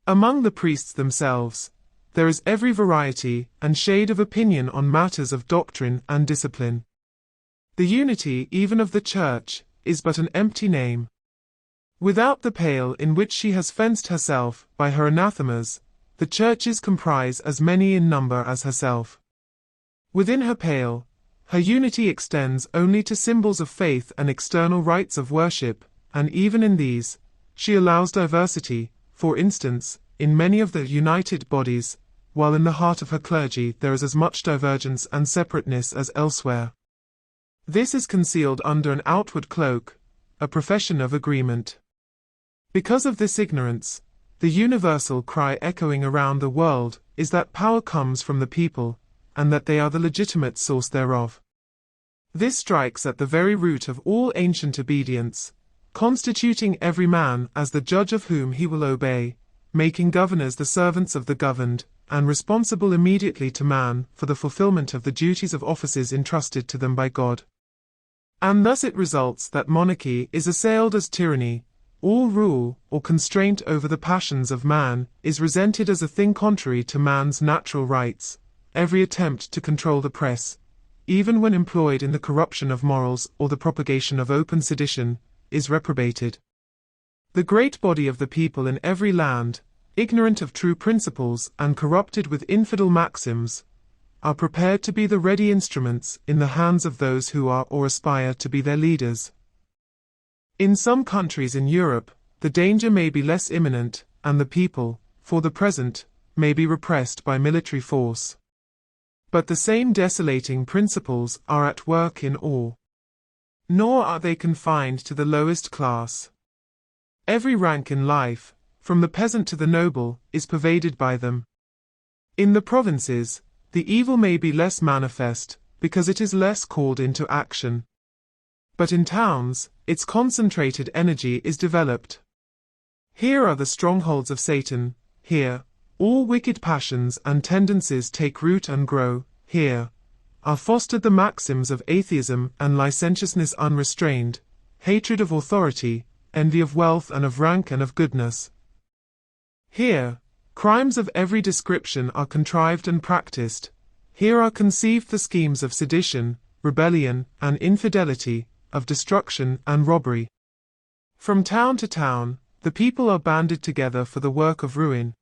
Among the priests themselves, there is every variety and shade of opinion on matters of doctrine and discipline. The unity even of the Church is but an empty name. Without the pale in which she has fenced herself by her anathemas, the churches comprise as many in number as herself. Within her pale, her unity extends only to symbols of faith and external rites of worship, and even in these, she allows diversity, for instance, in many of the united bodies, while in the heart of her clergy there is as much divergence and separateness as elsewhere. This is concealed under an outward cloak, a profession of agreement. Because of this ignorance, the universal cry echoing around the world is that power comes from the people, and that they are the legitimate source thereof. This strikes at the very root of all ancient obedience, constituting every man as the judge of whom he will obey, making governors the servants of the governed, and responsible immediately to man for the fulfillment of the duties of offices entrusted to them by God. And thus it results that monarchy is assailed as tyranny, all rule or constraint over the passions of man is resented as a thing contrary to man's natural rights, every attempt to control the press, even when employed in the corruption of morals or the propagation of open sedition, is reprobated. The great body of the people in every land, ignorant of true principles and corrupted with infidel maxims, are prepared to be the ready instruments in the hands of those who are or aspire to be their leaders. In some countries in Europe, the danger may be less imminent, and the people, for the present, may be repressed by military force. But the same desolating principles are at work in all. Nor are they confined to the lowest class. Every rank in life, from the peasant to the noble, is pervaded by them. In the provinces, the evil may be less manifest, because it is less called into action. But in towns, its concentrated energy is developed. Here are the strongholds of Satan, here, all wicked passions and tendencies take root and grow, here, are fostered the maxims of atheism and licentiousness unrestrained, hatred of authority, envy of wealth and of rank and of goodness. Here, crimes of every description are contrived and practiced, here are conceived the schemes of sedition, rebellion, and infidelity, of destruction and robbery. From town to town, the people are banded together for the work of ruin.